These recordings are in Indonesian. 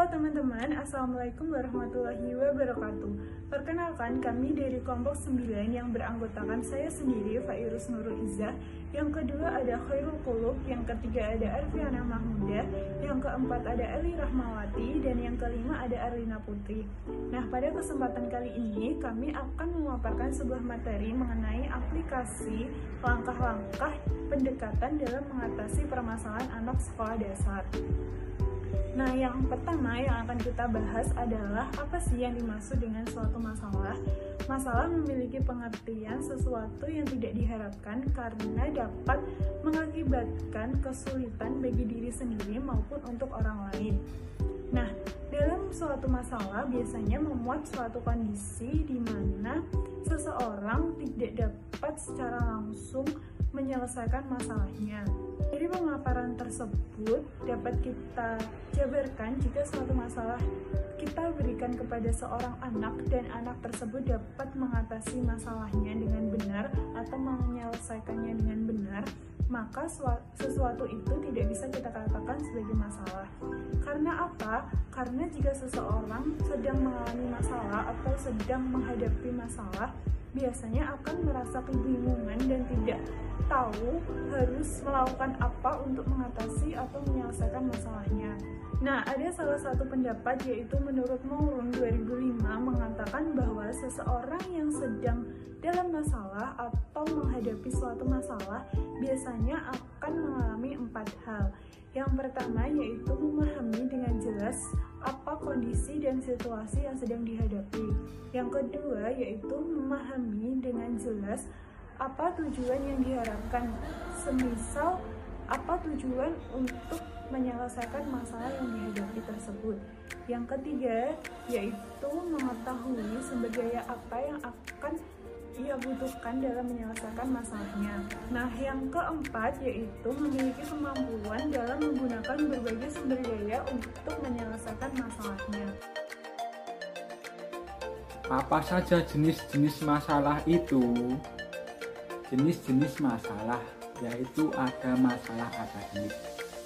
Halo teman-teman, Assalamualaikum warahmatullahi wabarakatuh. Perkenalkan, kami dari kelompok 9 yang beranggotakan saya sendiri, Fairuz Nurul Izzah. Yang kedua ada Khairul Qulub, yang ketiga ada Arfiana Mahmuda, yang keempat ada Eli Rahmawati, dan yang kelima ada Arlina Putri. Nah, pada kesempatan kali ini kami akan memaparkan sebuah materi mengenai aplikasi langkah-langkah pendekatan dalam mengatasi permasalahan anak sekolah dasar. Nah, yang pertama yang akan kita bahas adalah apa sih yang dimaksud dengan suatu masalah. Masalah memiliki pengertian sesuatu yang tidak diharapkan karena dapat mengakibatkan kesulitan bagi diri sendiri maupun untuk orang lain. Nah, dalam suatu masalah biasanya memuat suatu kondisi di mana seseorang tidak dapat secara langsung menyelesaikan masalahnya. Dari pemaparan tersebut dapat kita jabarkan jika suatu masalah kita berikan kepada seorang anak dan anak tersebut dapat mengatasi masalahnya dengan benar atau menyelesaikannya dengan benar, maka sesuatu itu tidak bisa kita katakan sebagai masalah. Karena apa? Karena jika seseorang sedang mengalami masalah atau sedang menghadapi masalah, biasanya akan merasa kebingungan dan tidak tahu harus melakukan apa untuk mengatasi atau menyelesaikan masalahnya. Nah, ada salah satu pendapat yaitu menurut Mourun 2005 mengatakan bahwa seseorang yang sedang dalam masalah atau menghadapi suatu masalah biasanya akan mengalami 4 hal. Yang pertama yaitu memahami dengan jelas apa kondisi dan situasi yang sedang dihadapi. Yang kedua yaitu memahami dengan jelas apa tujuan yang diharapkan, semisal apa tujuan untuk menyelesaikan masalah yang dihadapi tersebut. Yang ketiga yaitu mengetahui sumber daya apa yang akan ia butuhkan dalam menyelesaikan masalahnya. Nah, yang keempat yaitu memiliki kemampuan dalam menggunakan berbagai sumber daya untuk menyelesaikan masalahnya. Apa saja jenis-jenis masalah itu? Jenis-jenis masalah yaitu ada masalah akademik.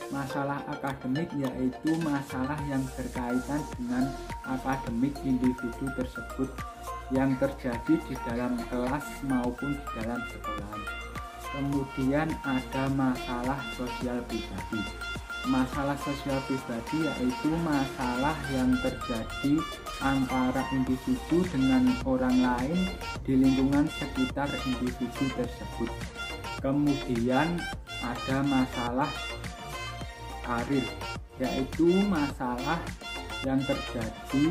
Masalah akademik yaitu masalah yang berkaitan dengan akademik individu tersebut yang terjadi di dalam kelas maupun di dalam sekolah. Kemudian ada masalah sosial pribadi. Masalah sosial pribadi yaitu masalah yang terjadi antara individu dengan orang lain di lingkungan sekitar individu tersebut. Kemudian ada masalah karir, yaitu masalah yang terjadi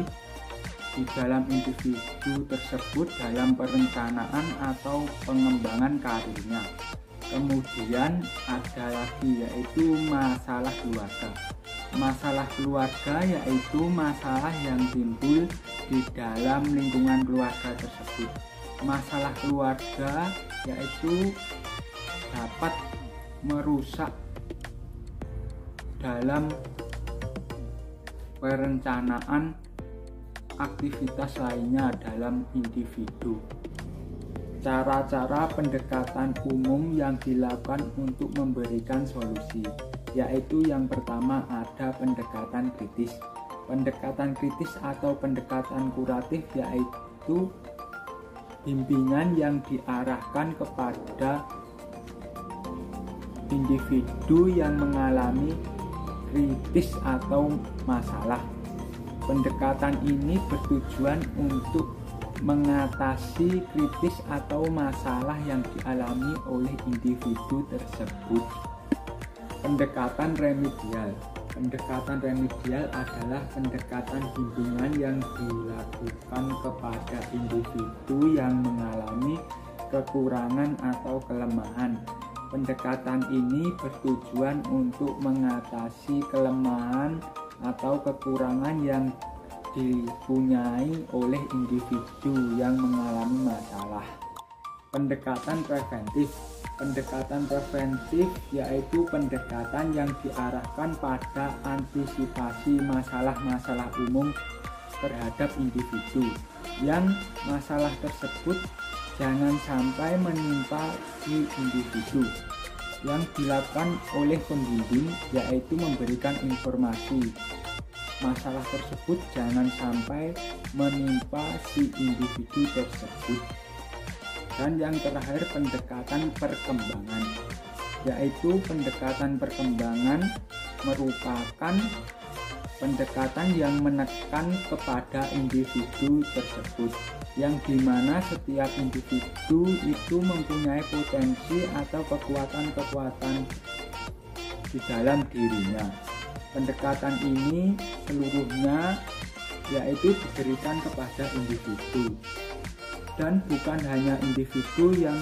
di dalam individu tersebut dalam perencanaan atau pengembangan karirnya. Kemudian ada lagi yaitu masalah keluarga. Masalah keluarga yaitu masalah yang timbul di dalam lingkungan keluarga tersebut. Masalah keluarga yaitu dapat merusak dalam perencanaan aktivitas lainnya dalam individu. Cara-cara pendekatan umum yang dilakukan untuk memberikan solusi, yaitu yang pertama ada pendekatan kritis. Pendekatan kritis atau pendekatan kuratif yaitu bimbingan yang diarahkan kepada individu yang mengalami kritis atau masalah. Pendekatan ini bertujuan untuk mengatasi kritis atau masalah yang dialami oleh individu tersebut. Pendekatan remedial. Pendekatan remedial adalah pendekatan bimbingan yang dilakukan kepada individu yang mengalami kekurangan atau kelemahan. Pendekatan ini bertujuan untuk mengatasi kelemahan atau kekurangan yang dipunyai oleh individu yang mengalami masalah. Pendekatan preventif. Pendekatan preventif yaitu pendekatan yang diarahkan pada antisipasi masalah-masalah umum terhadap individu, yang masalah tersebut jangan sampai menimpa si individu. Yang dilakukan oleh pembimbing yaitu memberikan informasi masalah tersebut jangan sampai menimpa si individu tersebut. Dan yang terakhir, pendekatan perkembangan, yaitu pendekatan perkembangan merupakan pendekatan yang menekan kepada individu tersebut, yang dimana setiap individu itu mempunyai potensi atau kekuatan-kekuatan di dalam dirinya. Pendekatan ini seluruhnya yaitu diberikan kepada individu, dan bukan hanya individu yang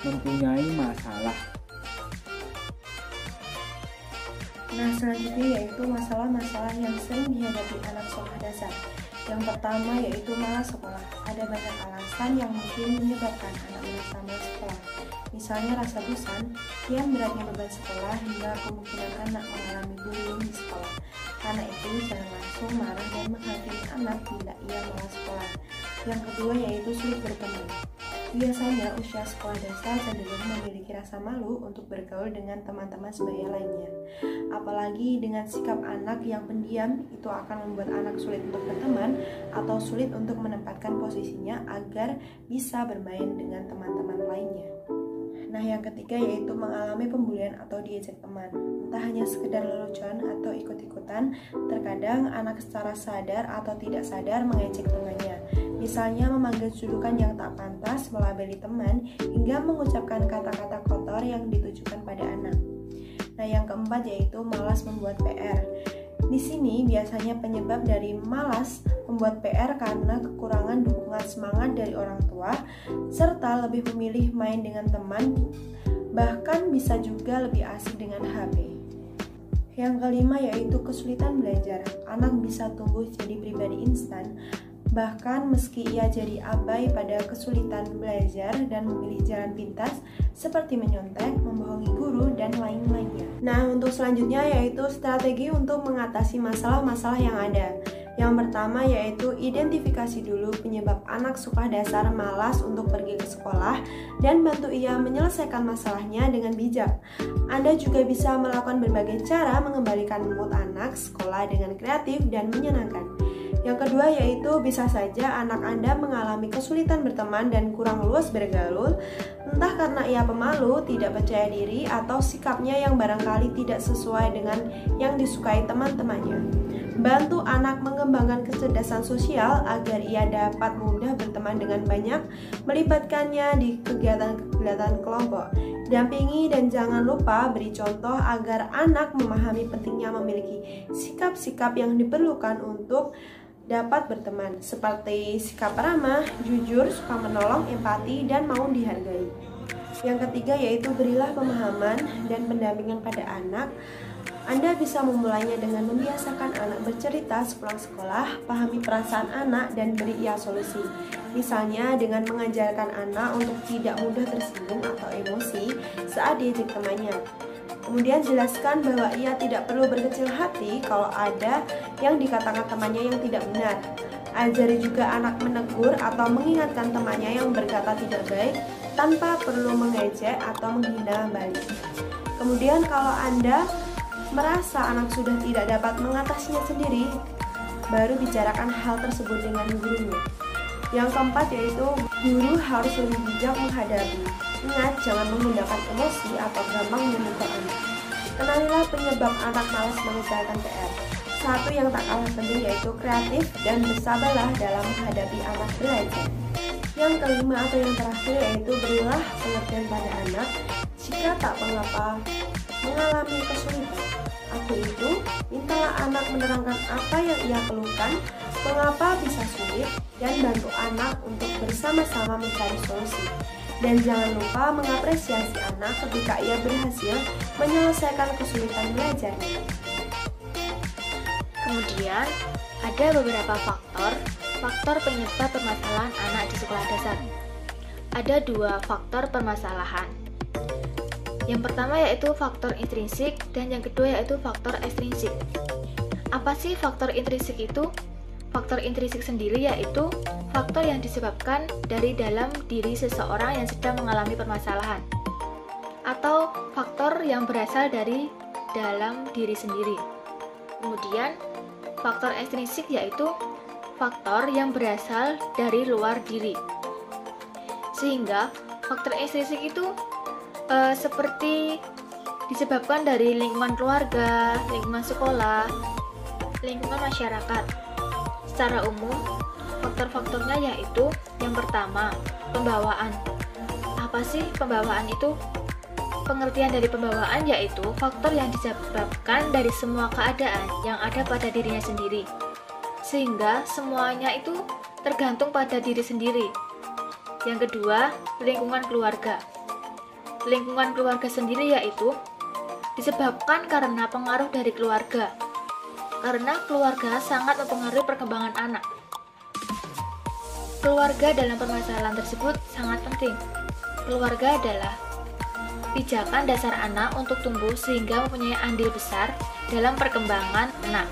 mempunyai masalah. Nah, selanjutnya yaitu masalah-masalah yang sering dihadapi anak sekolah dasar. Yang pertama yaitu malas sekolah. Ada banyak alasan yang mungkin menyebabkan anak merasa malas sekolah. Misalnya rasa bosan, kian beratnya beban sekolah, hingga kemungkinan anak mengalami bullying di sekolah. Karena itu, jangan langsung marah dan menghakimi anak bila ia malas sekolah. Yang kedua yaitu sulit berteman. Biasanya usia sekolah dasar cenderung memiliki rasa malu untuk bergaul dengan teman-teman sebaya lainnya. Apalagi dengan sikap anak yang pendiam, itu akan membuat anak sulit untuk berteman atau sulit untuk menempatkan posisinya agar bisa bermain dengan teman-teman lainnya. Nah, yang ketiga yaitu mengalami pembulian atau diejek teman. Entah hanya sekedar lelucon atau ikut-ikutan, terkadang anak secara sadar atau tidak sadar mengejek temannya. Misalnya memanggil julukan yang tak pantas, melabeli teman, hingga mengucapkan kata-kata kotor yang ditujukan pada anak. Nah, yang keempat yaitu malas membuat PR. Di sini biasanya penyebab dari malas membuat PR karena kekurangan dukungan semangat dari orang tua, serta lebih memilih main dengan teman, bahkan bisa juga lebih asik dengan HP. Yang kelima yaitu kesulitan belajar. Anak bisa tumbuh jadi pribadi instan, bahkan meski ia jadi abai pada kesulitan belajar dan memilih jalan pintas seperti menyontek, membohongi guru, dan lain-lainnya. Nah, untuk selanjutnya yaitu strategi untuk mengatasi masalah-masalah yang ada. Yang pertama yaitu identifikasi dulu penyebab anak sekolah dasar malas untuk pergi ke sekolah dan bantu ia menyelesaikan masalahnya dengan bijak. Anda juga bisa melakukan berbagai cara mengembalikan mood anak sekolah dengan kreatif dan menyenangkan. Yang kedua yaitu bisa saja anak Anda mengalami kesulitan berteman dan kurang luas bergaul, entah karena ia pemalu, tidak percaya diri, atau sikapnya yang barangkali tidak sesuai dengan yang disukai teman-temannya. Bantu anak mengembangkan kecerdasan sosial agar ia dapat mudah berteman dengan banyak, melibatkannya di kegiatan-kegiatan kelompok. Dampingi dan jangan lupa beri contoh agar anak memahami pentingnya memiliki sikap-sikap yang diperlukan untuk dapat berteman, seperti sikap ramah, jujur, suka menolong, empati, dan mau dihargai. Yang ketiga yaitu berilah pemahaman dan pendampingan pada anak. Anda bisa memulainya dengan membiasakan anak bercerita sepulang sekolah, pahami perasaan anak, dan beri ia solusi. Misalnya dengan mengajarkan anak untuk tidak mudah tersinggung atau emosi saat diejek temannya. Kemudian jelaskan bahwa ia tidak perlu berkecil hati kalau ada yang dikatakan temannya yang tidak benar. Ajari juga anak menegur atau mengingatkan temannya yang berkata tidak baik tanpa perlu mengejek atau menghina balik. Kemudian kalau Anda merasa anak sudah tidak dapat mengatasinya sendiri, baru bicarakan hal tersebut dengan gurunya. Yang keempat yaitu guru harus lebih bijak menghadapi. Ingat, jangan menggunakan emosi atau gampang memukul anak. Kenalilah penyebab anak malas mengerjakan PR. Satu yang tak kalah penting yaitu kreatif dan bersabarlah dalam menghadapi anak belajar. Yang kelima atau yang terakhir yaitu berilah pengertian pada anak jika tak mengapa mengalami kesulitan. Aku itu, mintalah anak menerangkan apa yang ia keluhkan, mengapa bisa sulit, dan bantu anak untuk bersama-sama mencari solusi. Dan jangan lupa mengapresiasi anak ketika ia berhasil menyelesaikan kesulitan belajarnya. Kemudian, ada beberapa faktor penyebab permasalahan anak di sekolah dasar. Ada 2 faktor permasalahan. Yang pertama yaitu faktor intrinsik dan yang kedua yaitu faktor ekstrinsik. Apa sih faktor intrinsik itu? Faktor intrinsik sendiri yaitu faktor yang disebabkan dari dalam diri seseorang yang sedang mengalami permasalahan, atau faktor yang berasal dari dalam diri sendiri. Kemudian, faktor ekstrinsik yaitu faktor yang berasal dari luar diri. Sehingga faktor ekstrinsik itu seperti disebabkan dari lingkungan keluarga, lingkungan sekolah, lingkungan masyarakat. Secara umum, faktor-faktornya yaitu yang pertama, pembawaan. Apa sih pembawaan itu? Pengertian dari pembawaan yaitu faktor yang disebabkan dari semua keadaan yang ada pada dirinya sendiri, sehingga semuanya itu tergantung pada diri sendiri. Yang kedua, lingkungan keluarga. Lingkungan keluarga sendiri yaitu disebabkan karena pengaruh dari keluarga, karena keluarga sangat mempengaruhi perkembangan anak. Keluarga dalam permasalahan tersebut sangat penting. Keluarga adalah pijakan dasar anak untuk tumbuh sehingga mempunyai andil besar dalam perkembangan anak.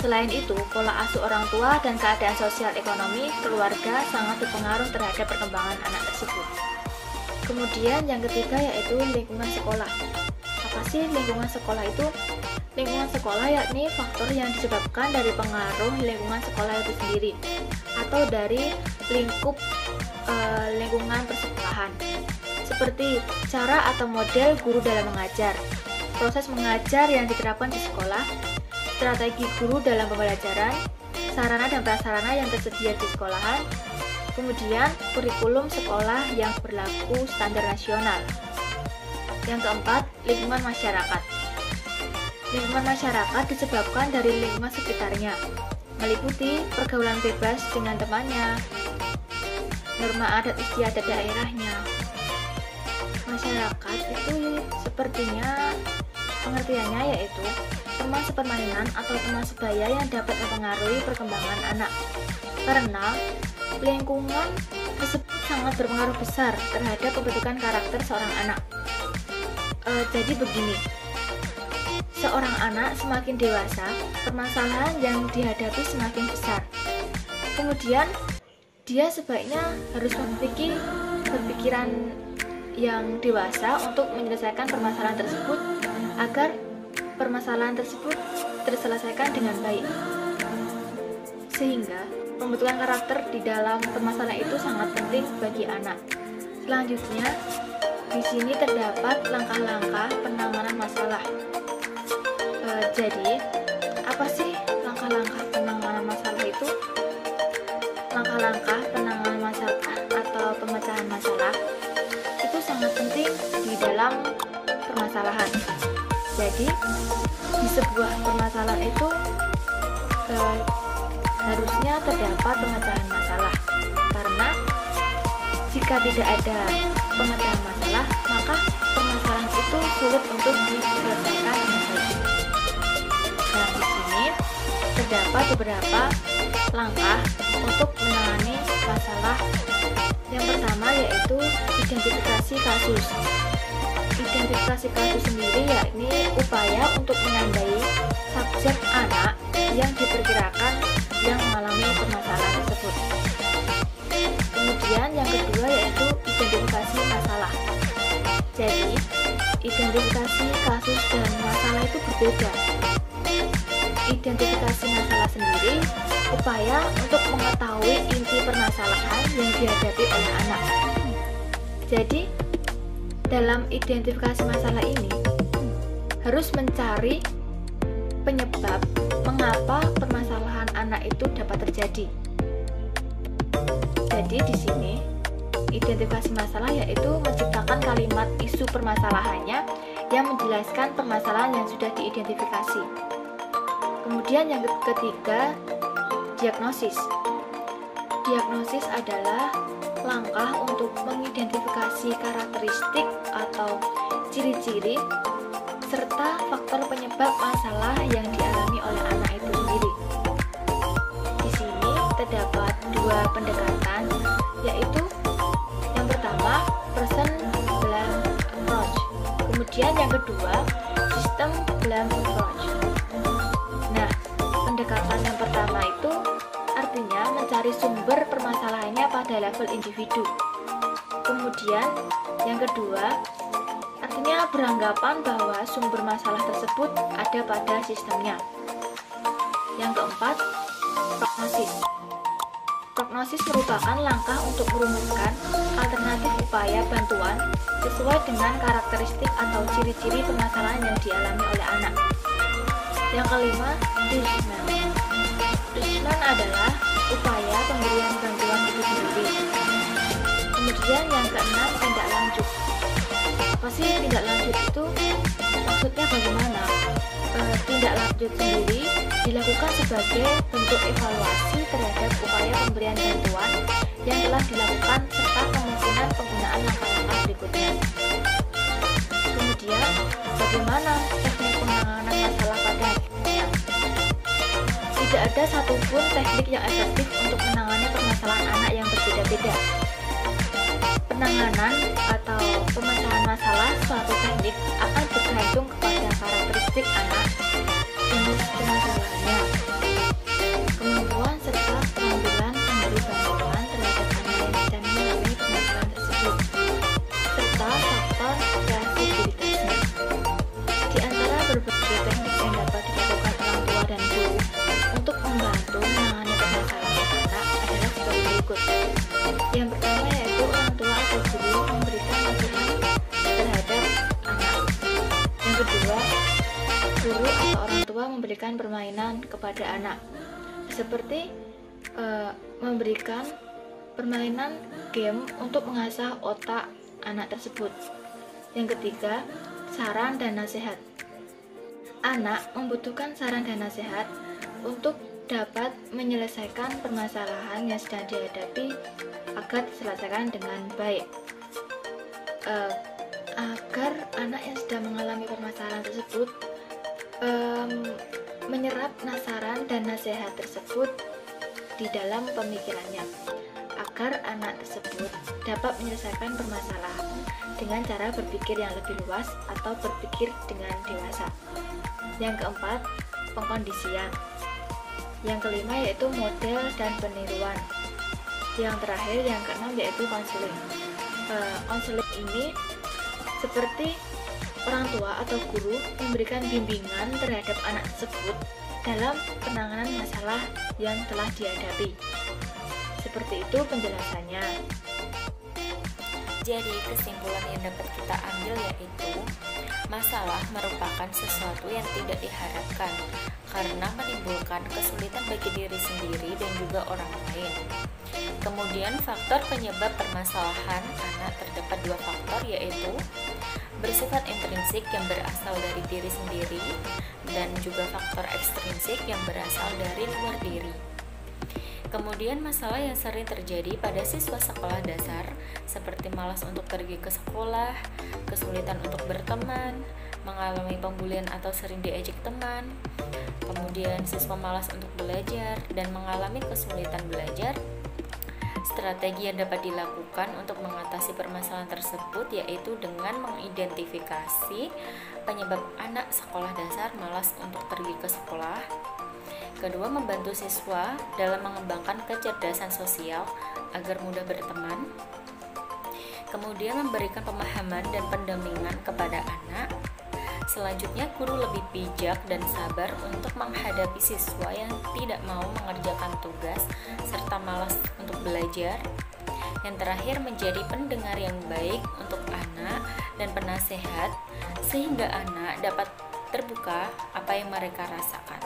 Selain itu, pola asuh orang tua dan keadaan sosial ekonomi keluarga sangat berpengaruh terhadap perkembangan anak tersebut. Kemudian yang ketiga yaitu lingkungan sekolah. Apa sih lingkungan sekolah itu? Lingkungan sekolah yakni faktor yang disebabkan dari pengaruh lingkungan sekolah itu sendiri atau dari lingkup lingkungan persekolahan. Seperti cara atau model guru dalam mengajar, proses mengajar yang diterapkan di sekolah, strategi guru dalam pembelajaran, sarana dan prasarana yang tersedia di sekolahan, kemudian kurikulum sekolah yang berlaku standar nasional. Yang keempat, lingkungan masyarakat. Lingkungan masyarakat disebabkan dari lingkungan sekitarnya, meliputi pergaulan bebas dengan temannya, norma adat istiadat daerahnya. Masyarakat itu sepertinya pengertiannya yaitu teman sepermainan atau teman sebaya yang dapat mempengaruhi perkembangan anak, karena lingkungan tersebut sangat berpengaruh besar terhadap pembentukan karakter seorang anak. Jadi begini, seorang anak semakin dewasa, permasalahan yang dihadapi semakin besar. Kemudian dia sebaiknya harus memiliki berpikiran yang dewasa untuk menyelesaikan permasalahan tersebut agar permasalahan tersebut terselesaikan dengan baik. Sehingga pembentukan karakter di dalam permasalahan itu sangat penting bagi anak. Selanjutnya, di sini terdapat langkah-langkah penanganan masalah. Jadi, apa sih langkah-langkah penanganan masalah itu? Langkah-langkah penanganan masalah atau pemecahan masalah itu sangat penting di dalam permasalahan. Jadi, di sebuah permasalahan itu harusnya terdapat pemecahan masalah, karena jika tidak ada pemecahan masalah, maka permasalahan itu sulit untuk diselesaikan dengan baik. Nah, di sini terdapat beberapa langkah untuk menangani masalah. Yang pertama yaitu identifikasi kasus. Identifikasi kasus sendiri yakni upaya untuk menandai subjek anak yang diperkirakan yang mengalami permasalahan tersebut. Kemudian yang kedua yaitu identifikasi masalah. Jadi, identifikasi kasus dan masalah itu berbeda. Identifikasi masalah sendiri upaya untuk mengetahui inti permasalahan yang dihadapi oleh anak. Jadi, dalam identifikasi masalah ini harus mencari penyebab mengapa permasalahan anak itu dapat terjadi. Jadi di sini identifikasi masalah yaitu menciptakan kalimat isu permasalahannya yang menjelaskan permasalahan yang sudah diidentifikasi. Kemudian yang ketiga, diagnosis. Diagnosis adalah langkah untuk mengidentifikasi karakteristik atau ciri-ciri serta faktor penyebab masalah yang dialami oleh anak itu sendiri. Di sini terdapat dua pendekatan, yaitu yang pertama person blame approach, kemudian yang kedua system blame approach. Nah, pendekatan yang pertama itu artinya mencari sumber permasalahannya pada level individu. Kemudian yang kedua artinya beranggapan bahwa sumber masalah tersebut ada pada sistemnya. Yang keempat, prognosis. Prognosis merupakan langkah untuk merumuskan alternatif upaya bantuan sesuai dengan karakteristik atau ciri-ciri permasalahan yang dialami oleh anak. Yang kelima, treatment. Treatment adalah upaya pemberian bantuan itu sendiri. Kemudian yang keenam, tindak lanjut. Apa sih tindak lanjut itu? Maksudnya bagaimana? Tindak lanjut sendiri dilakukan sebagai bentuk evaluasi terhadap upaya pemberian bantuan yang telah dilakukan serta kemungkinan penggunaan langkah-langkah berikutnya. Kemudian, bagaimana teknik penanganan masalah pada akhirnya? Tidak ada satupun teknik yang efektif untuk menangani permasalahan anak yang berbeda-beda. Penanganan atau pemecahan masalah suatu teknik akan bergantung kepada karakteristik anak, jenis permasalahannya, kemampuan serta pengambilan pemberi bantuan terhadap anak yang sedang mengalami permasalahan tersebut, serta faktor kreativitasnya. Di antara berbagai teknik yang dapat dilakukan orang tua dan guru untuk membantu menangani permasalahan anak adalah sebagai berikut. Yang pertama yaitu orang tua atau guru memberikan nasihat terhadap anak. Yang kedua, guru atau orang tua memberikan permainan kepada anak, seperti memberikan permainan game untuk mengasah otak anak tersebut. Yang ketiga, saran dan nasihat. Anak membutuhkan saran dan nasihat untuk dapat menyelesaikan permasalahan yang sedang dihadapi agar diselesaikan dengan baik. Agar anak yang sedang mengalami permasalahan tersebut menyerap saran dan nasihat tersebut di dalam pemikirannya, agar anak tersebut dapat menyelesaikan permasalahan dengan cara berpikir yang lebih luas atau berpikir dengan dewasa. Yang keempat, pengkondisian. Yang kelima yaitu model dan peniruan. Yang terakhir, yang keenam yaitu konseling. Konseling ini seperti orang tua atau guru memberikan bimbingan terhadap anak tersebut dalam penanganan masalah yang telah dihadapi. Seperti itu penjelasannya. Jadi kesimpulan yang dapat kita ambil yaitu masalah merupakan sesuatu yang tidak diharapkan karena menimbulkan kesulitan bagi diri sendiri dan juga orang lain. Kemudian faktor penyebab permasalahan anak terdapat dua faktor, yaitu bersifat intrinsik yang berasal dari diri sendiri dan juga faktor ekstrinsik yang berasal dari luar diri. Kemudian masalah yang sering terjadi pada siswa sekolah dasar seperti malas untuk pergi ke sekolah, kesulitan untuk berteman, mengalami pembulian atau sering diejek teman, kemudian siswa malas untuk belajar dan mengalami kesulitan belajar. Strategi yang dapat dilakukan untuk mengatasi permasalahan tersebut yaitu dengan mengidentifikasi penyebab anak sekolah dasar malas untuk pergi ke sekolah. Kedua, membantu siswa dalam mengembangkan kecerdasan sosial agar mudah berteman. Kemudian memberikan pemahaman dan pendampingan kepada anak. Selanjutnya, guru lebih bijak dan sabar untuk menghadapi siswa yang tidak mau mengerjakan tugas serta malas untuk belajar. Yang terakhir, menjadi pendengar yang baik untuk anak dan penasehat sehingga anak dapat terbuka apa yang mereka rasakan.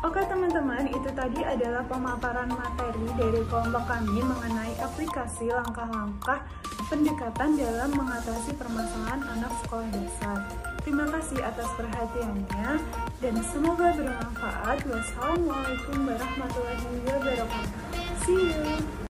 Oke teman-teman, itu tadi adalah pemaparan materi dari kelompok kami mengenai aplikasi langkah-langkah pendekatan dalam mengatasi permasalahan anak sekolah dasar. Terima kasih atas perhatiannya dan semoga bermanfaat. Wassalamualaikum warahmatullahi wabarakatuh. See you!